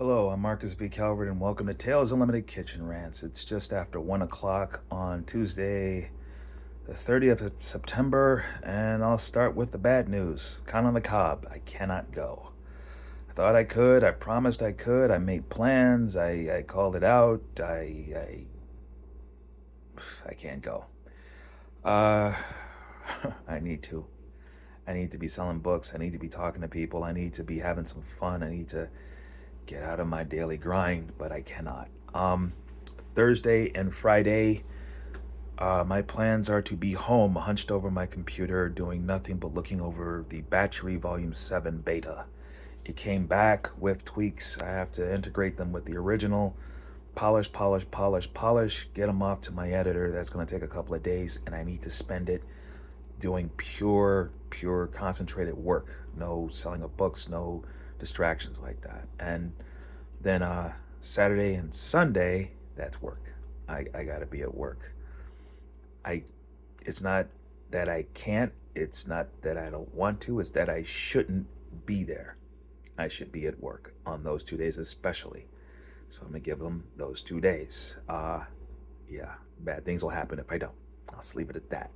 Hello, I'm Marcus V. Calvert, and welcome to Tales Unlimited Kitchen Rants. It's just after 1 o'clock on Tuesday, the 30th of September, and I'll start with the bad news. Con on the cob, I cannot go. I thought I could, I promised I could, I made plans, I called it out, I can't go. Uh, I need to. I need to be selling books, I need to be talking to people, I need to be having some fun, I need to get out of my daily grind, but I cannot. Thursday and Friday, my plans are to be home, hunched over my computer, doing nothing but looking over the Battery Volume 7 beta. It came back with tweaks. I have to integrate them with the original. Polish, get them off to my editor. That's going to take a couple of days, and I need to spend it doing pure concentrated work. No selling of books, no distractions like that. And then Saturday and Sunday, that's work. I gotta be at work. I it's not that I can't, it's not that I don't want to, it's that I shouldn't be there. I should be at work on those 2 days especially. So I'm gonna give them those 2 days. Yeah, bad things will happen if I don't. I'll just leave it at that.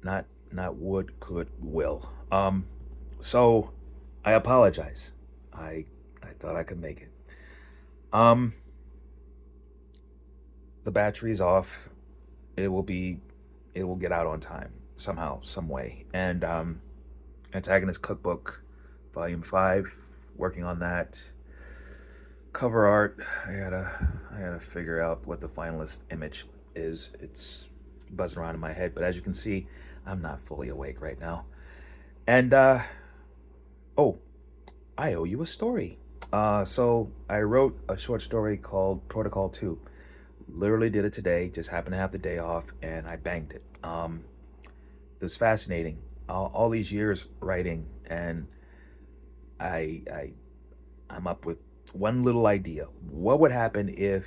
Not would, could, will. So I apologize. I thought I could make it. Um, the battery's off. It will be, it will get out on time somehow, some way. And Antagonist Cookbook, Volume 5, working on that. Cover art, I gotta figure out what the finalist image is. It's buzzing around in my head, but as you can see, I'm not fully awake right now. And oh, I owe you a story. So I wrote a short story called Protocol 2. Literally did it today, just happened to have the day off, and I banged it. It was fascinating. All these years writing, and I, I, I'm up with one little idea. What would happen if,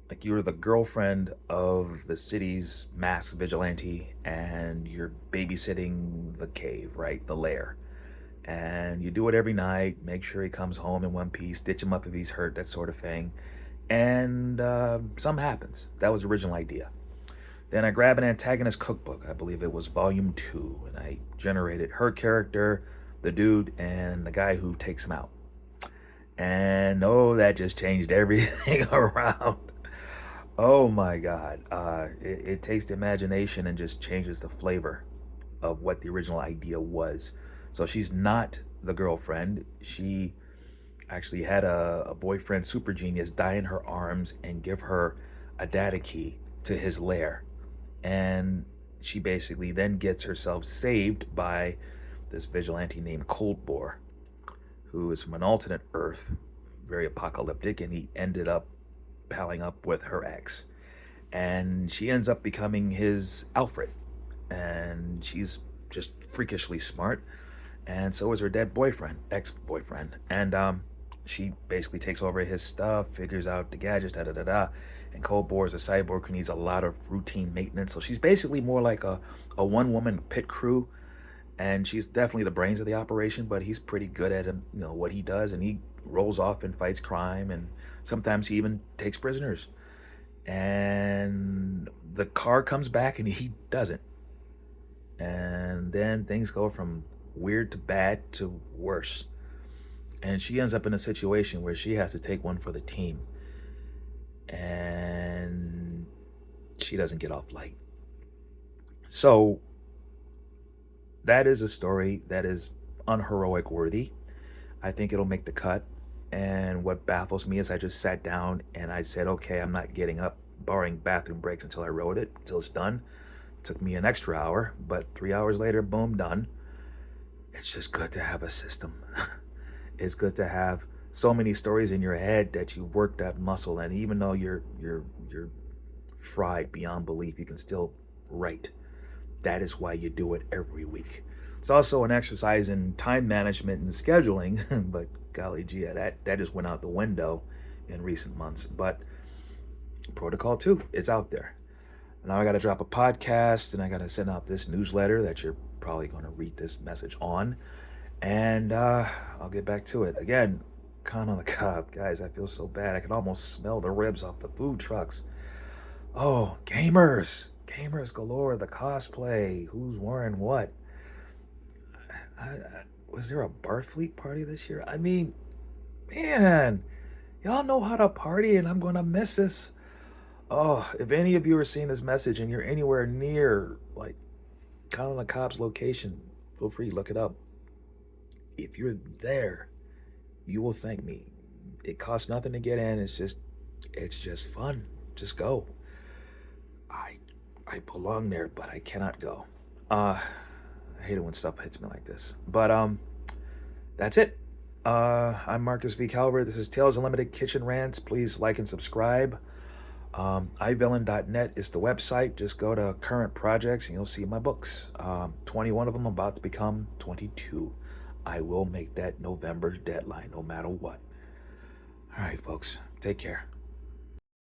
like, you were the girlfriend of the city's masked vigilante, and you're babysitting the cave, right, the lair, and you do it every night, make sure he comes home in one piece, stitch him up if he's hurt, that sort of thing. And something happens. That was the original idea. Then I grab an Antagonist Cookbook, I believe it was volume 2, and I generated her character, the dude, and the guy who takes him out. And oh, that just changed everything around. Oh my God. It takes the imagination and just changes the flavor of what the original idea was. So she's not the girlfriend. She actually had a boyfriend, super genius, die in her arms and give her a data key to his lair. And she basically then gets herself saved by this vigilante named Cold Bore, who is from an alternate Earth, very apocalyptic, and he ended up palling up with her ex. And she ends up becoming his Alfred. And she's just freakishly smart. And so is her dead boyfriend, ex-boyfriend. And she basically takes over his stuff, figures out the gadgets, da da da da. And Cold Bore is a cyborg who needs a lot of routine maintenance. So she's basically more like a one-woman pit crew, and she's definitely the brains of the operation, but he's pretty good at what he does, and he rolls off and fights crime, and sometimes he even takes prisoners. And the car comes back and he doesn't. And then things go from weird to bad to worse. And she ends up in a situation where she has to take one for the team. And she doesn't get off light. So that is a story that is unheroic worthy. I think it'll make the cut. And what baffles me is I just sat down and I said, okay, I'm not getting up, barring bathroom breaks, until I wrote it, until it's done. It took me an extra hour, but 3 hours later, boom, done. It's just good to have a system. It's good to have so many stories in your head that you work that muscle, and even though you're fried beyond belief, you can still write. That is why you do it every week. It's also an exercise in time management and scheduling, but golly gee, that just went out the window in recent months. But Protocol 2, it's out there. Now I got to drop a podcast, and I got to send out this newsletter that you're probably going to read this message on. And I'll get back to it. Again, con on the cob. Guys, I feel so bad. I can almost smell the ribs off the food trucks. Oh, gamers. Gamers galore, the cosplay. Who's wearing what? Was there a Barfleet party this year? I mean, man, y'all know how to party, and I'm going to miss this. Oh, if any of you are seeing this message and you're anywhere near, like, Con on the Cob's location, feel free, look it up. If you're there, you will thank me. It costs nothing to get in. It's just fun. Just go. I, I belong there, but I cannot go. I hate it when stuff hits me like this. But that's it. I'm Marcus V. Calvert. This is Tales Unlimited Kitchen Rants. Please like and subscribe. iVillain.net is the website. Just go to current projects and you'll see my books. 21 of them about to become 22. I will make that November deadline no matter what. All right, folks. Take care.